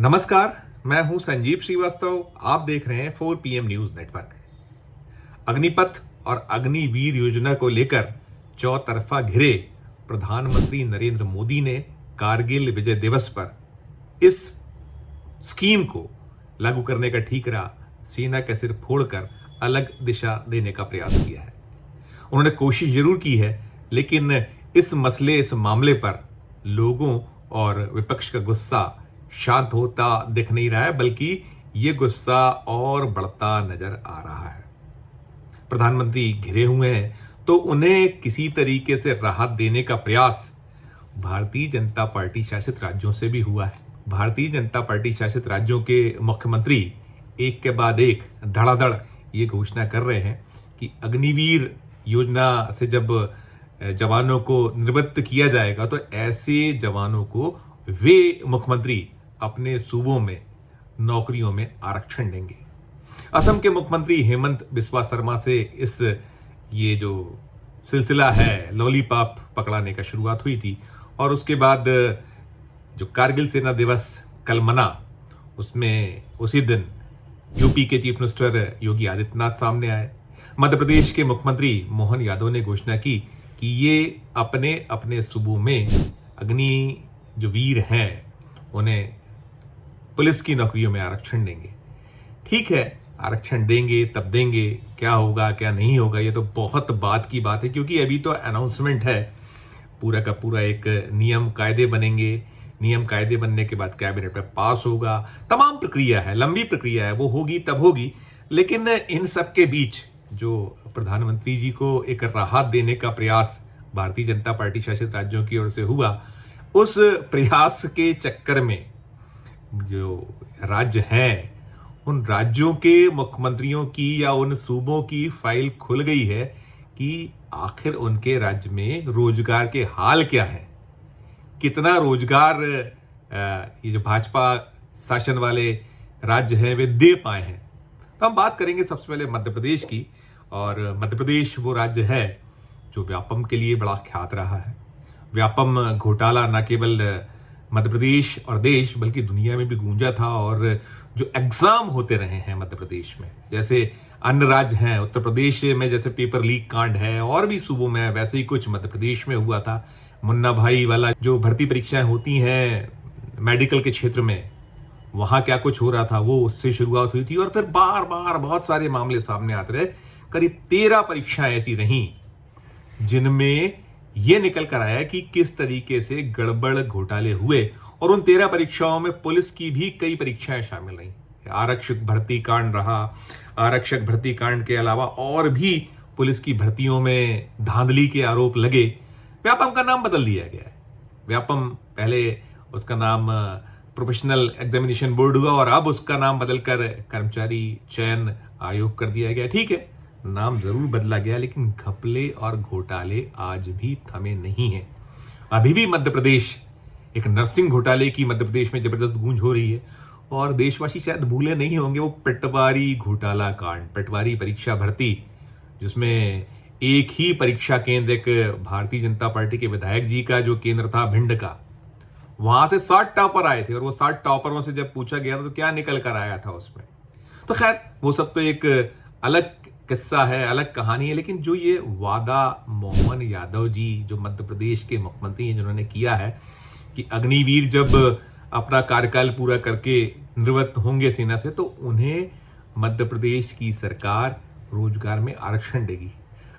नमस्कार, मैं हूं संजीव श्रीवास्तव। आप देख रहे हैं 4 PM न्यूज नेटवर्क। अग्निपथ और अग्निवीर योजना को लेकर चौतरफा घिरे प्रधानमंत्री नरेंद्र मोदी ने कारगिल विजय दिवस पर इस स्कीम को लागू करने का ठीकरा सेना के सिर फोड़कर अलग दिशा देने का प्रयास किया है। उन्होंने कोशिश जरूर की है, लेकिन इस मामले पर लोगों और विपक्ष का गुस्सा शांत होता दिख नहीं रहा है, बल्कि ये गुस्सा और बढ़ता नजर आ रहा है। प्रधानमंत्री घिरे हुए हैं तो उन्हें किसी तरीके से राहत देने का प्रयास भारतीय जनता पार्टी शासित राज्यों से भी हुआ है। भारतीय जनता पार्टी शासित राज्यों के मुख्यमंत्री एक के बाद एक धड़ाधड़ ये घोषणा कर रहे हैं कि अग्निवीर योजना से जब जवानों को निवृत्त किया जाएगा तो ऐसे जवानों को वे मुख्यमंत्री अपने सूबों में नौकरियों में आरक्षण देंगे। असम के मुख्यमंत्री हेमंत बिस्वा शर्मा से ये जो सिलसिला है लॉलीपॉप पकड़ाने का शुरुआत हुई थी, और उसके बाद जो कारगिल सेना दिवस कल मना, उसमें उसी दिन यूपी के चीफ मिनिस्टर योगी आदित्यनाथ सामने आए। मध्य प्रदेश के मुख्यमंत्री मोहन यादव ने घोषणा की कि ये अपने अपने सूबों में अग्नि जो वीर हैं उन्हें पुलिस की नौकरियों में आरक्षण देंगे। ठीक है, आरक्षण देंगे तब देंगे, क्या होगा क्या नहीं होगा ये तो बहुत बात की बात है, क्योंकि अभी तो अनाउंसमेंट है। पूरा का पूरा एक नियम कायदे बनेंगे, नियम कायदे बनने के बाद कैबिनेट में पास होगा, तमाम प्रक्रिया है, लंबी प्रक्रिया है, वो होगी तब होगी। लेकिन इन सब के बीच जो प्रधानमंत्री जी को एक राहत देने का प्रयास भारतीय जनता पार्टी शासित राज्यों की ओर से हुआ, उस प्रयास के चक्कर में जो राज्य हैं उन राज्यों के मुख्यमंत्रियों की या उन सूबों की फाइल खुल गई है कि आखिर उनके राज्य में रोजगार के हाल क्या है, कितना रोजगार ये जो भाजपा शासन वाले राज्य हैं वे दे पाए हैं। तो हम बात करेंगे सबसे पहले मध्य प्रदेश की, और मध्य प्रदेश वो राज्य है जो व्यापम के लिए बड़ा ख्यात रहा है। व्यापम घोटाला न केवल मध्य प्रदेश और देश बल्कि दुनिया में भी गूंजा था, और जो एग्जाम होते रहे हैं मध्य प्रदेश में, जैसे अन्य राज्य हैं, उत्तर प्रदेश में जैसे पेपर लीक कांड है, और भी सूबों में वैसे ही कुछ मध्य प्रदेश में हुआ था। मुन्ना भाई वाला जो भर्ती परीक्षाएं होती हैं मेडिकल के क्षेत्र में, वहां क्या कुछ हो रहा था वो उससे शुरुआत हुई थी, और फिर बार बार बहुत सारे मामले सामने आते रहे। करीब 13 परीक्षाएं ऐसी रहीं जिनमें यह निकल कर आया कि किस तरीके से गड़बड़ घोटाले हुए, और उन 13 परीक्षाओं में पुलिस की भी कई परीक्षाएं शामिल रहीं। आरक्षक भर्ती कांड रहा, आरक्षक भर्ती कांड के अलावा और भी पुलिस की भर्तियों में धांधली के आरोप लगे। व्यापम का नाम बदल दिया गया है। व्यापम पहले उसका नाम प्रोफेशनल एग्जामिनेशन बोर्ड हुआ, और अब उसका नाम बदलकर कर्मचारी चयन आयोग कर दिया गया। ठीक है, नाम जरूर बदला गया, लेकिन घपले और घोटाले आज भी थमे नहीं हैं। अभी भी मध्य प्रदेश एक नर्सिंग घोटाले की मध्य प्रदेश में जबरदस्त गूंज हो रही है, और देशवासी शायद भूले नहीं होंगे वो पटवारी घोटाला कांड, पटवारी परीक्षा भर्ती, जिसमें एक ही परीक्षा केंद्र, एक भारतीय जनता पार्टी के विधायक जी का जो केंद्र था भिंड का, वहां से 60 टॉपर आए थे, और वो 60 टॉपरों से जब पूछा गया तो क्या निकल कर आया था उसमें। तो खैर वो सब तो एक अलग किस्सा है, अलग कहानी है। लेकिन जो ये वादा मोहन यादव जी जो मध्य प्रदेश के मुख्यमंत्री हैं जिन्होंने किया है कि अग्निवीर जब अपना कार्यकाल पूरा करके निवृत्त होंगे सेना से तो उन्हें मध्य प्रदेश की सरकार रोजगार में आरक्षण देगी।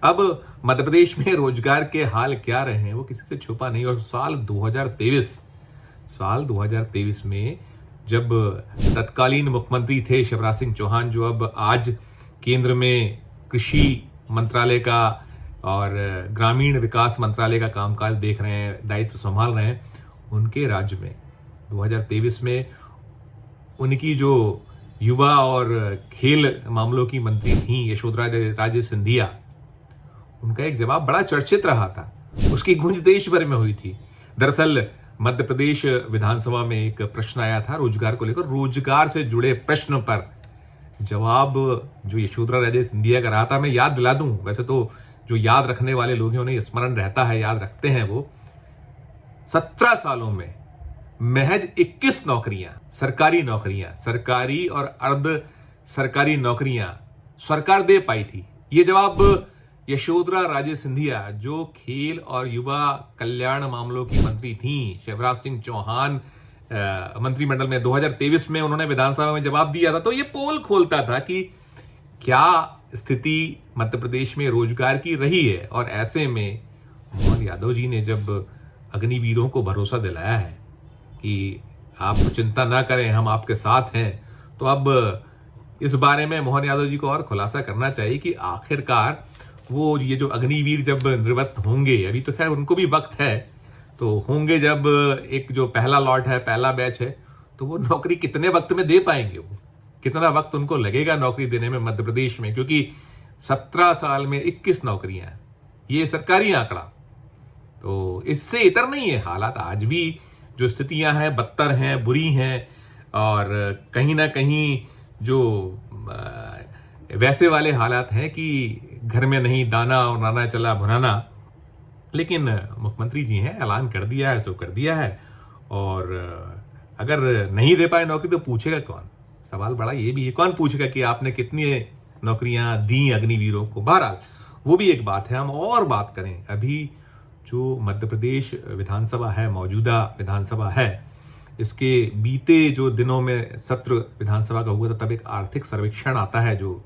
अब मध्य प्रदेश में रोजगार के हाल क्या रहे हैं वो किसी से छुपा नहीं। और साल 2023 में जब तत्कालीन मुख्यमंत्री थे शिवराज सिंह चौहान, जो अब आज केंद्र में कृषि मंत्रालय का और ग्रामीण विकास मंत्रालय का कामकाज देख रहे हैं, दायित्व संभाल रहे हैं, उनके राज्य में 2023 में उनकी जो युवा और खेल मामलों की मंत्री थी यशोधरा राजे सिंधिया, उनका एक जवाब बड़ा चर्चित रहा था, उसकी गूंज देश भर में हुई थी। दरअसल मध्य प्रदेश विधानसभा में एक प्रश्न आया था रोजगार को लेकर। रोजगार से जुड़े प्रश्न पर जवाब जो यशोधरा राजे सिंधिया का रहा था, मैं याद दिला दूं, वैसे तो जो याद रखने वाले लोग हैं उन्हें स्मरण रहता है, याद रखते हैं वो। 17 सालों में महज 21 नौकरियां, सरकारी और अर्ध सरकारी नौकरियां सरकार दे पाई थी। ये जवाब यशोधरा राजे सिंधिया, जो खेल और युवा कल्याण मामलों की मंत्री थी शिवराज सिंह चौहान मंत्रिमंडल में 2023 में, उन्होंने विधानसभा में जवाब दिया था। तो ये पोल खोलता था कि क्या स्थिति मध्य प्रदेश में रोजगार की रही है। और ऐसे में मोहन यादव जी ने जब अग्निवीरों को भरोसा दिलाया है कि आप चिंता ना करें, हम आपके साथ हैं, तो अब इस बारे में मोहन यादव जी को और खुलासा करना चाहिए कि आखिरकार वो ये जो अग्निवीर जब निवृत्त होंगे, अभी तो खैर उनको भी वक्त है, तो होंगे जब एक जो पहला लॉट है, पहला बैच है, तो वो नौकरी कितने वक्त में दे पाएंगे, वो कितना वक्त उनको लगेगा नौकरी देने में मध्य प्रदेश में, क्योंकि 17 साल में 21 नौकरियां, ये सरकारी आंकड़ा। तो इससे इतर नहीं है, हालात आज भी जो स्थितियां हैं बदतर हैं, बुरी हैं, और कहीं ना कहीं जो वैसे वाले हालात हैं कि घर में नहीं दाना और नाना चला भुनाना। लेकिन मुख्यमंत्री जी हैं, ऐलान कर दिया है सो कर दिया है, और अगर नहीं दे पाए नौकरी तो पूछेगा कौन। सवाल बड़ा ये भी है, कौन पूछेगा कि आपने कितनी नौकरियां दी अग्निवीरों को। बहरहाल वो भी एक बात है। हम और बात करें, अभी जो मध्य प्रदेश विधानसभा है, मौजूदा विधानसभा है, इसके बीते जो दिनों में सत्र विधानसभा का हुआ था, तब एक आर्थिक सर्वेक्षण आता है, जो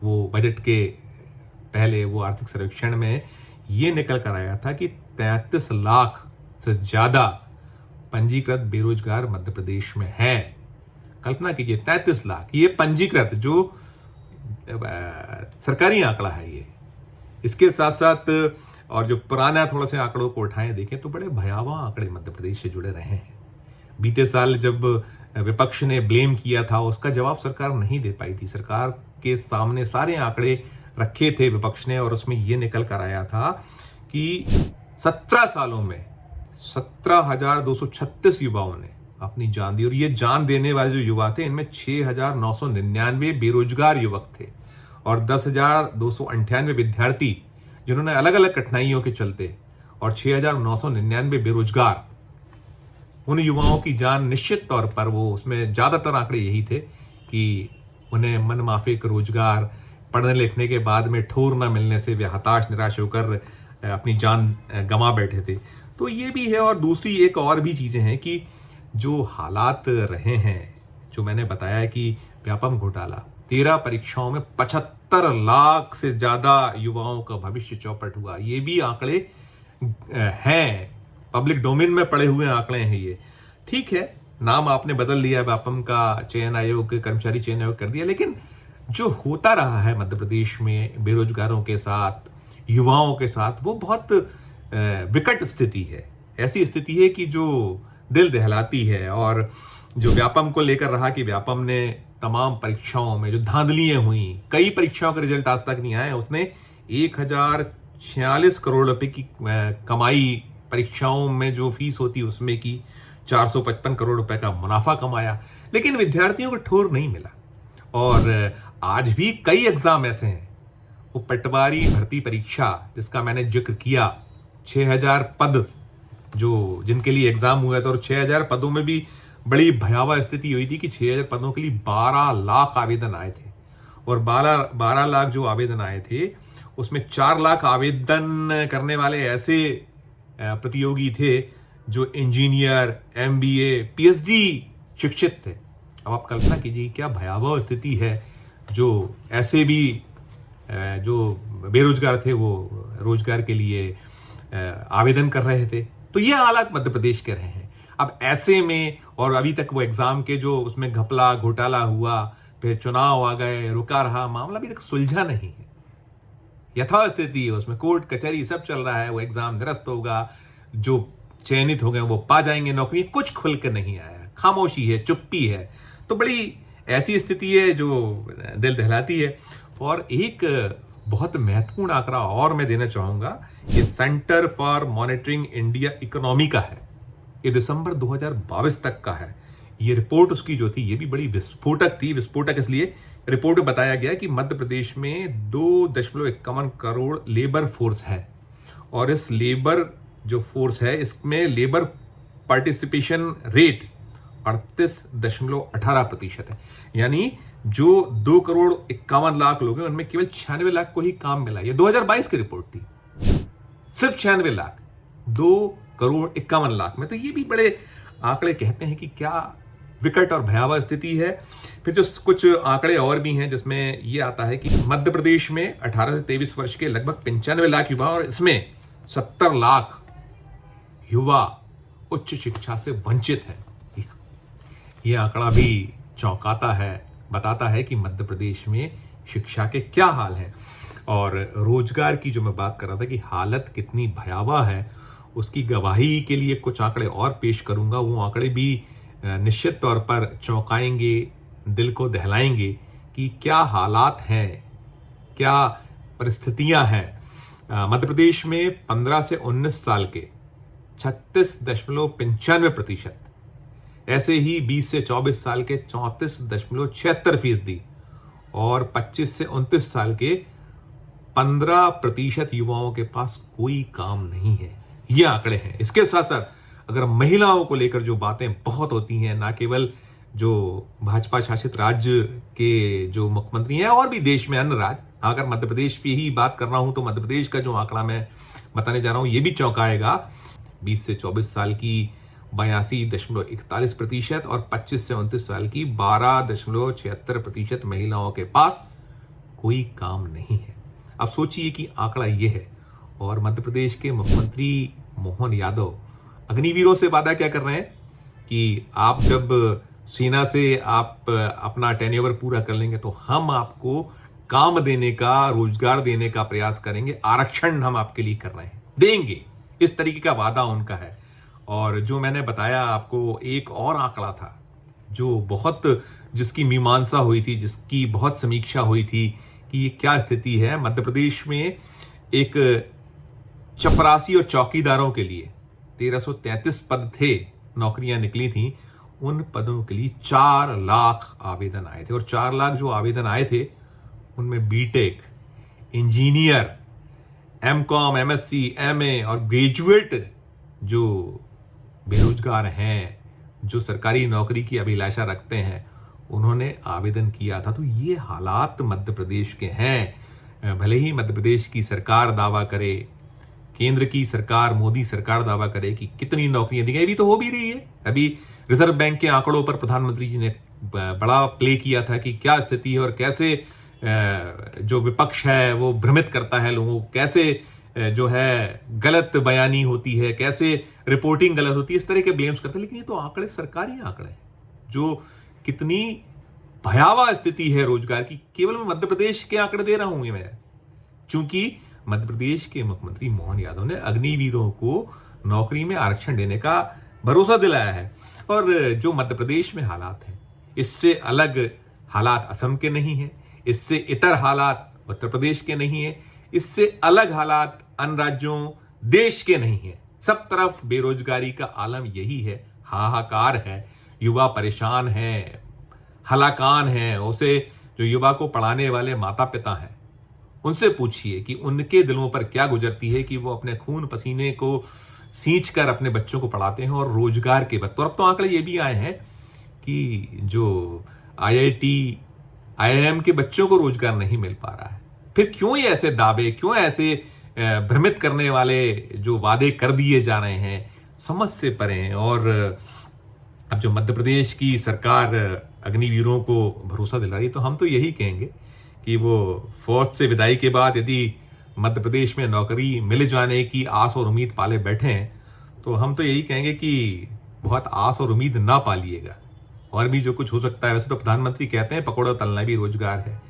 वो बजट के पहले वो आर्थिक सर्वेक्षण में ये निकल कर आया था कि 33 लाख से ज्यादा पंजीकृत बेरोजगार मध्य प्रदेश में हैं। कल्पना कीजिए, 33 लाख, ये पंजीकृत, जो सरकारी आंकड़ा है ये। इसके साथ साथ और जो पुराना थोड़ा से आंकड़ों को उठाएं देखें तो बड़े भयावह आंकड़े मध्य प्रदेश से जुड़े रहे हैं। बीते साल जब विपक्ष ने ब्लेम किया था, उसका जवाब सरकार नहीं दे पाई थी। सरकार के सामने सारे आंकड़े रखे थे विपक्ष ने, और उसमें यह निकल कर आया था कि 17 सालों में 17,236 युवाओं ने अपनी जान दी। और ये जान देने वाले जो युवा थे, इनमें 6,999 बेरोजगार युवक थे और 10,298 विद्यार्थी जिन्होंने अलग अलग कठिनाइयों के चलते, और 6,999 बेरोजगार। उन युवाओं की जान निश्चित तौर पर, वो उसमें ज्यादातर आंकड़े यही थे कि उन्हें मनमाफिक रोजगार, पढ़ने लिखने के बाद में ठौर न मिलने से वे हताश निराश होकर अपनी जान गंवा बैठे थे। तो ये भी है। और दूसरी एक और भी चीजें हैं कि जो हालात रहे हैं, जो मैंने बताया कि व्यापम घोटाला, 13 परीक्षाओं में 75 लाख से ज्यादा युवाओं का भविष्य चौपट हुआ। ये भी आंकड़े हैं, पब्लिक डोमेन में पड़े हुए आंकड़े हैं ये। ठीक है, नाम आपने बदल लिया, व्यापम का चयन आयोग, कर्मचारी चयन आयोग कर दिया, लेकिन जो होता रहा है मध्य प्रदेश में बेरोजगारों के साथ, युवाओं के साथ, वो बहुत विकट स्थिति है। ऐसी स्थिति है कि जो दिल दहलाती है। और जो व्यापम को लेकर रहा कि व्यापम ने तमाम परीक्षाओं में जो धांधलियां हुई, कई परीक्षाओं का रिजल्ट आज तक नहीं आया, उसने 1,046 करोड़ रुपए की कमाई, परीक्षाओं में जो फीस होती उसमें की 455 करोड़ रुपए का मुनाफा कमाया, लेकिन विद्यार्थियों को ठौर नहीं मिला। और आज भी कई एग्जाम ऐसे हैं, वो पटवारी भर्ती परीक्षा जिसका मैंने जिक्र किया, 6,000 पद जो जिनके लिए एग्जाम हुआ था, और 6,000 पदों में भी बड़ी भयावह स्थिति हुई थी कि 6,000 पदों के लिए 12 लाख आवेदन आए थे। और 12 लाख जो आवेदन आए थे, उसमें 4 लाख आवेदन करने वाले ऐसे प्रतियोगी थे जो इंजीनियर, MBA, PhD शिक्षित थे। अब आप कल्पना कीजिए क्या भयावह स्थिति है। जो ऐसे भी जो बेरोजगार थे, वो रोजगार के लिए आवेदन कर रहे थे। तो ये हालात मध्य प्रदेश के रहे हैं। अब ऐसे में, और अभी तक वो एग्जाम के जो उसमें घपला घोटाला हुआ, फिर चुनाव आ गए, रुका रहा, मामला अभी तक सुलझा नहीं है, यथास्थिति है, उसमें कोर्ट कचहरी सब चल रहा है। वो एग्जाम निरस्त होगा, जो चयनित हो गए वो पा जाएंगे नौकरी, कुछ खुल के नहीं आया, खामोशी है, चुप्पी है। तो बड़ी ऐसी स्थिति है जो दिल दहलाती है। और एक बहुत महत्वपूर्ण आंकड़ा और मैं देना चाहूंगा, ये centre for monitoring India economy का है, ये दिसंबर 2022 तक का है। ये रिपोर्ट उसकी जो थी, ये भी बड़ी विस्फोटक थी। विस्फोटक इसलिए, रिपोर्ट में बताया गया कि मध्य प्रदेश में 2.51 करोड़ लेबर फोर्स है, और इस लेबर जो फोर्स है, इसमें लेबर पार्टिसिपेशन रेट 38.18% है। यानी जो 2,51,00,000 लोग हैं उनमें केवल 96 लाख को ही काम मिला। ये 2022 की रिपोर्ट थी, सिर्फ 96 लाख 2,51,00,000 में। तो ये भी बड़े आंकड़े कहते हैं कि क्या विकट और भयावह स्थिति है। फिर जो कुछ आंकड़े और भी हैं जिसमें ये आता है कि मध्य प्रदेश में 18 से 23 वर्ष के लगभग 95 लाख युवा और इसमें 70 लाख युवा उच्च शिक्षा से वंचित है। यह आंकड़ा भी चौंकाता है, बताता है कि मध्य प्रदेश में शिक्षा के क्या हाल हैं। और रोजगार की जो मैं बात कर रहा था कि हालत कितनी भयावह है, उसकी गवाही के लिए कुछ आंकड़े और पेश करूंगा। वो आंकड़े भी निश्चित तौर पर चौंकाएंगे, दिल को दहलाएंगे कि क्या हालात हैं, क्या परिस्थितियां हैं। मध्य प्रदेश में 15 से 19 साल के 36.95%, ऐसे ही 20 से 24 साल के 34.76% और 25 से 29 साल के 15% युवाओं के पास कोई काम नहीं है। ये आंकड़े हैं। इसके साथ साथ अगर महिलाओं को लेकर जो बातें बहुत होती हैं, ना केवल जो भाजपा शासित राज्य के जो मुख्यमंत्री हैं और भी देश में अन्य राज्य, अगर मध्य प्रदेश की ही बात कर रहा हूं तो मध्य प्रदेश का जो आंकड़ा मैं बताने जा रहा हूं ये भी चौंकाएगा। 20 से 24 साल की 82.41% और 25 से 29 साल की 12.76% महिलाओं के पास कोई काम नहीं है। अब सोचिए कि आंकड़ा ये है और मध्य प्रदेश के मुख्यमंत्री मोहन यादव अग्निवीरों से वादा क्या कर रहे हैं कि आप जब सेना से आप अपना टेन्योर पूरा कर लेंगे तो हम आपको काम देने का, रोजगार देने का प्रयास करेंगे, आरक्षण हम आपके लिए कर रहे हैं, देंगे। इस तरीके का वादा उनका है। और जो मैंने बताया आपको, एक और आंकड़ा था जो बहुत, जिसकी मीमांसा हुई थी, जिसकी बहुत समीक्षा हुई थी कि ये क्या स्थिति है। मध्य प्रदेश में एक चपरासी और चौकीदारों के लिए 1333 पद थे, नौकरियां निकली थी। उन पदों के लिए 4 लाख आवेदन आए थे और 4 लाख जो आवेदन आए थे उनमें BTech, engineer, MCom, MSc, MA और ग्रेजुएट जो बेरोजगार हैं, जो सरकारी नौकरी की अभिलाषा रखते हैं, उन्होंने आवेदन किया था। तो ये हालात मध्य प्रदेश के हैं। भले ही मध्य प्रदेश की सरकार दावा करे, केंद्र की सरकार, मोदी सरकार दावा करे कि कितनी नौकरियां दी गई, अभी तो हो भी रही है। अभी रिजर्व बैंक के आंकड़ों पर प्रधानमंत्री जी ने बड़ा प्ले किया था कि क्या स्थिति है और कैसे जो विपक्ष है वो भ्रमित करता है लोगों को, कैसे जो है गलत बयानी होती है, कैसे रिपोर्टिंग गलत होती है, इस तरह के ब्लेम्स करते हैं। लेकिन ये तो आंकड़े सरकारी आंकड़े हैं जो कितनी भयावह स्थिति है रोजगार की। केवल मैं मध्य प्रदेश के आंकड़े दे रहा हूं मैं, क्योंकि मध्य प्रदेश के मुख्यमंत्री मोहन यादव ने अग्निवीरों को नौकरी में आरक्षण देने का भरोसा दिलाया है। और जो मध्य प्रदेश में हालात हैं, इससे अलग हालात असम के नहीं है, इससे इतर हालात उत्तर प्रदेश के नहीं है, इससे अलग हालात अन्य राज्यों, देश के नहीं है। सब तरफ बेरोजगारी का आलम यही है, हाहाकार है, युवा परेशान है, हलाकान है। उसे जो युवा को पढ़ाने वाले माता पिता हैं, उनसे पूछिए कि उनके दिलों पर क्या गुजरती है कि वो अपने खून पसीने को सींच कर अपने बच्चों को पढ़ाते हैं और रोजगार के वक्त। और अब तो आंकड़े ये भी आए हैं कि जो IIT, IIM के बच्चों को रोजगार नहीं मिल पा रहा है। फिर क्यों ये ऐसे दावे, क्यों ऐसे भ्रमित करने वाले जो वादे कर दिए जा रहे हैं, समझ से परे हैं। और अब जो मध्य प्रदेश की सरकार अग्निवीरों को भरोसा दिला रही है, तो हम तो यही कहेंगे कि वो फौज से विदाई के बाद यदि मध्य प्रदेश में नौकरी मिल जाने की आस और उम्मीद पाले बैठे हैं, तो हम तो यही कहेंगे कि बहुत आस और उम्मीद ना पालिएगा, और भी जो कुछ हो सकता है। वैसे तो प्रधानमंत्री कहते हैं पकौड़ा तलना भी रोजगार है,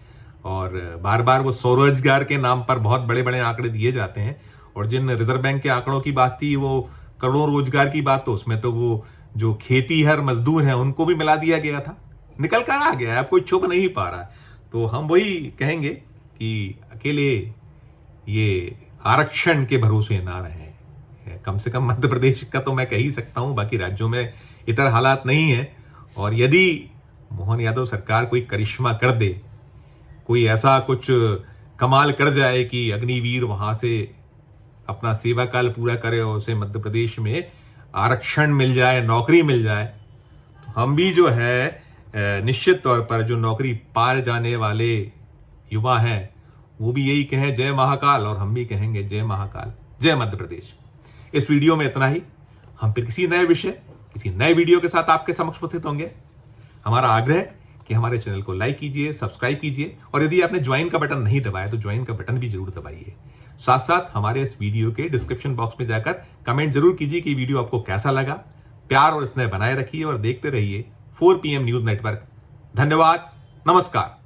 और बार बार वो स्वरोजगार के नाम पर बहुत बड़े बड़े आंकड़े दिए जाते हैं। और जिन रिजर्व बैंक के आंकड़ों की बात थी, वो करोड़ों रोजगार की बात, तो उसमें तो वो जो खेती हर मजदूर हैं उनको भी मिला दिया गया था, निकल कर आ गया है, अब कोई छुप नहीं पा रहा है। तो हम वही कहेंगे कि अकेले ये आरक्षण के भरोसे ना रहे। कम से कम मध्य प्रदेश का तो मैं कह ही सकता हूं, बाकी राज्यों में इतर हालात नहीं है। और यदि मोहन यादव सरकार कोई करिश्मा कर दे, कोई ऐसा कुछ कमाल कर जाए कि अग्निवीर वहां से अपना सेवा काल पूरा करे और उसे मध्य प्रदेश में आरक्षण मिल जाए, नौकरी मिल जाए, तो हम भी जो है निश्चित तौर पर जो नौकरी पाए जाने वाले युवा हैं वो भी यही कहें जय महाकाल, और हम भी कहेंगे जय महाकाल, जय मध्य प्रदेश। इस वीडियो में इतना ही। हम फिर किसी नए विषय, किसी नए वीडियो के साथ आपके समक्ष उपस्थित होंगे। हमारा आग्रह है कि हमारे चैनल को लाइक कीजिए, सब्सक्राइब कीजिए, और यदि आपने ज्वाइन का बटन नहीं दबाया तो ज्वाइन का बटन भी जरूर दबाइए। साथ साथ हमारे इस वीडियो के डिस्क्रिप्शन बॉक्स में जाकर कमेंट जरूर कीजिए कि वीडियो आपको कैसा लगा। प्यार और स्नेह बनाए रखिए और देखते रहिए 4 PM न्यूज नेटवर्क। धन्यवाद, नमस्कार।